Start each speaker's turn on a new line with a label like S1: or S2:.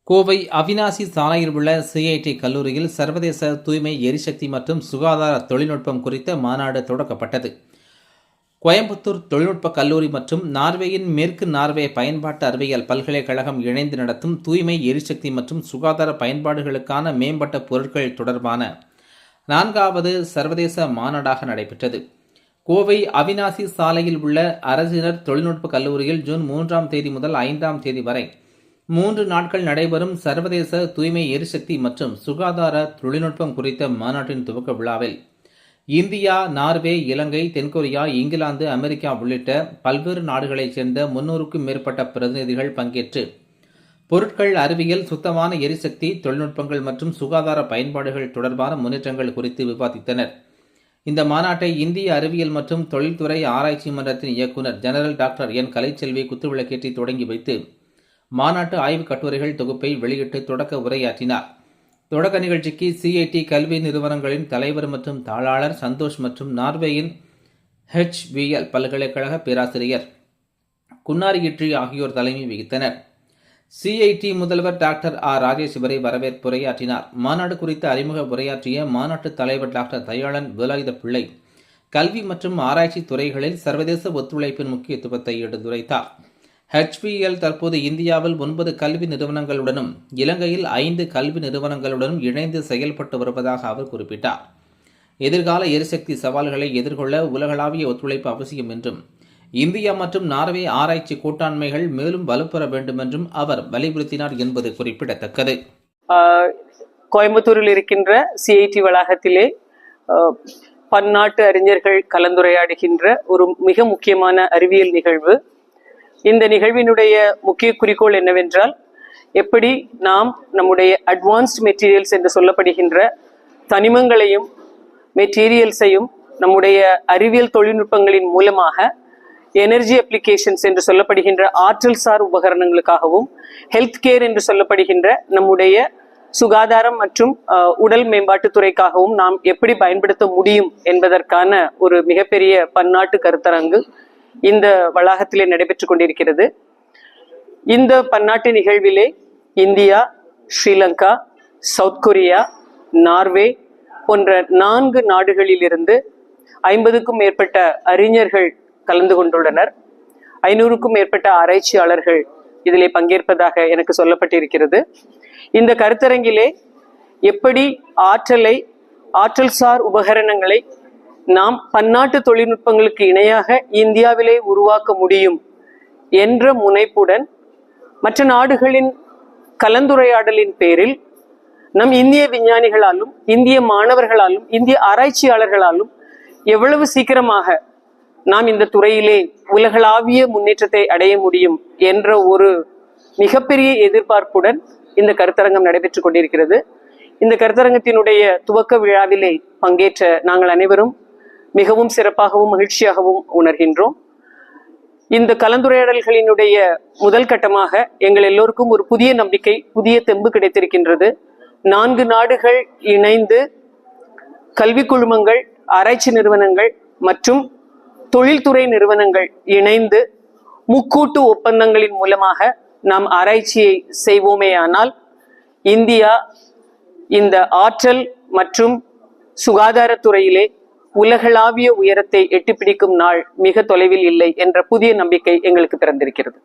S1: கோவை அவிநாசி சாலையில் உள்ள சிஐடி கல்லூரியில் சர்வதேச தூய்மை எரிசக்தி மற்றும் சுகாதார தொழில்நுட்பம் குறித்த மாநாடு தொடங்கப்பட்டது. கோயம்புத்தூர் தொழில்நுட்ப கல்லூரி மற்றும் நார்வேயின் மேற்கு நார்வே பயன்பாட்டு அறிவியல் பல்கலைக்கழகம் இணைந்து நடத்தும் தூய்மை எரிசக்தி மற்றும் சுகாதார பயன்பாடுகளுக்கான மேம்பட்ட பொருட்கள் தொடர்பான 4வது சர்வதேச மாநாடாக நடைபெற்றது. கோவை அவிநாசி சாலையில் உள்ள அரசினர் தொழில்நுட்ப கல்லூரியில் ஜூன் 3ஆம் தேதி முதல் 5ஆம் தேதி வரை 3 நாட்கள் நடைபெறும் சர்வதேச தூய்மை எரிசக்தி மற்றும் சுகாதார தொழில்நுட்பம் குறித்த மாநாட்டின் துவக்க விழாவில் இந்தியா, நார்வே, இலங்கை, தென்கொரியா, இங்கிலாந்து, அமெரிக்கா உள்ளிட்ட பல்வேறு நாடுகளைச் சேர்ந்த 300க்கும் மேற்பட்ட பிரதிநிதிகள் பங்கேற்று பொருட்கள், அறிவியல், சுத்தமான எரிசக்தி தொழில்நுட்பங்கள் மற்றும் சுகாதார பயன்பாடுகள் தொடர்பான முன்னேற்றங்கள் குறித்து விவாதித்தனர். இந்த மாநாட்டை இந்திய அறிவியல் மற்றும் தொழில்துறை ஆராய்ச்சி மன்றத்தின் இயக்குநர் ஜெனரல் டாக்டர் என் கலைச்செல்வி குத்துவிளக்கேற்றி தொடங்கி வைத்து மாநாட்டு ஆய்வுக் கட்டுரைகள் தொகுப்பை வெளியிட்டு தொடக்க உரையாற்றினார். தொடக்க நிகழ்ச்சிக்கு சிஐடி கல்வி நிறுவனங்களின் தலைவர் மற்றும் தாளாளர் சந்தோஷ் மற்றும் நார்வேயின் HVL பல்கலைக்கழக பேராசிரியர் குன்னாரி இட்ரி ஆகியோர் தலைமை வகித்தனர். சிஐடி முதல்வர் டாக்டர் ராஜேஸ்வரி வரவேற்புரையாற்றினார். மாநாடு குறித்த அறிமுக உரையாற்றிய மாநாட்டு தலைவர் டாக்டர் தயாளன் வேலாயுத பிள்ளை கல்வி மற்றும் ஆராய்ச்சி துறைகளில் சர்வதேச ஒத்துழைப்பின் முக்கியத்துவத்தை எடுத்துரைத்தார். HVL தற்போது இந்தியாவில் 9 கல்வி நிறுவனங்களுடனும் இலங்கையில் 5 கல்வி நிறுவனங்களுடனும் இணைந்து செயல்பட்டு வருவதாக அவர் குறிப்பிட்டார். எதிர்கால எரிசக்தி சவால்களை எதிர்கொள்ள உலகளாவிய ஒத்துழைப்பு அவசியம் என்றும் இந்தியா மற்றும் நார்வே ஆராய்ச்சி கூட்டாண்மைகள் மேலும் வலுப்பெற வேண்டும் என்றும் அவர் வலியுறுத்தினார் என்பது குறிப்பிடத்தக்கது.
S2: கோயம்புத்தூரில் இருக்கின்ற சிஐடி வளாகத்திலே பன்னாட்டு அறிஞர்கள் கலந்துரையாடுகின்ற ஒரு மிக முக்கியமான அறிவியல் நிகழ்வு. இந்த நிகழ்வினுடைய முக்கிய குறிக்கோள் என்னவென்றால், எப்படி நாம் நம்முடைய அட்வான்ஸ்ட் மெட்டீரியல்ஸ் என்று சொல்லப்படுகின்ற தனிமங்களையும் மெட்டீரியல்ஸையும் நம்முடைய அறிவியல் தொழில்நுட்பங்களின் மூலமாக எனர்ஜி அப்ளிகேஷன்ஸ் என்று சொல்லப்படுகின்ற ஆற்றல் சார் உபகரணங்களுக்காகவும், ஹெல்த் கேர் என்று சொல்லப்படுகின்ற நம்முடைய சுகாதாரம் மற்றும் உடல் மேம்பாட்டுத்துறைக்காகவும் நாம் எப்படி பயன்படுத்த முடியும் என்பதற்கான ஒரு மிகப்பெரிய பன்னாட்டு கருத்தரங்கு இந்த வளாகத்திலே நடைபெற்றுக் கொண்டிருக்கிறது. இந்த பன்னாட்டு நிகழ்விலே India, Sri Lanka, south Korea, Norway போன்ற 4 நாடுகளில் இருந்து 50க்கும் மேற்பட்ட அறிஞர்கள் கலந்து கொண்டுள்ளனர். 500க்கும் மேற்பட்ட ஆராய்ச்சியாளர்கள் இதிலே பங்கேற்பதாக எனக்கு சொல்லப்பட்டிருக்கிறது. இந்த கருத்தரங்கிலே எப்படி ஆற்றல் சார் உபகரணங்களை நாம் பன்னாட்டு தொழில்நுட்பங்களுக்கு இணையாக இந்தியாவிலே உருவாக்க முடியும் என்ற முனைப்புடன் மற்ற நாடுகளின் கலந்துரையாடலின் பேரில் நம் இந்திய விஞ்ஞானிகளாலும், இந்திய மாணவர்களாலும், இந்திய ஆராய்ச்சியாளர்களாலும் எவ்வளவு சீக்கிரமாக நாம் இந்த துறையிலே உலகளாவிய முன்னேற்றத்தை அடைய முடியும் என்ற ஒரு மிகப்பெரிய எதிர்பார்ப்புடன் இந்த கருத்தரங்கம் நடைபெற்றுக் கொண்டிருக்கிறது. இந்த கருத்தரங்கத்தினுடைய துவக்க விழாவிலே பங்கேற்ற நாங்கள் அனைவரும் மிகவும் சிறப்பாகவும் மகிழ்ச்சியாகவும் உணர்கின்றோம். இந்த கலந்துரையாடல்களினுடைய முதல் கட்டமாக எங்கள் எல்லோருக்கும் ஒரு புதிய நம்பிக்கை, புதிய தெம்பு கிடைத்திருக்கின்றது. 4 நாடுகள் இணைந்து கல்வி குழுமங்கள், ஆராய்ச்சி நிறுவனங்கள் மற்றும் தொழில்துறை நிறுவனங்கள் இணைந்து முக்கூட்டு ஒப்பந்தங்களின் மூலமாக நாம் ஆராய்ச்சியை செய்வோமேயானால் இந்தியா இந்த ஆற்றல் மற்றும் சுகாதாரத்துறையிலே உலகளாவிய உயரத்தை எட்டிப்பிடிக்கும் நாள் மிக தொலைவில் இல்லை என்ற புதிய நம்பிக்கை எங்களுக்கு பிறந்திருக்கிறது.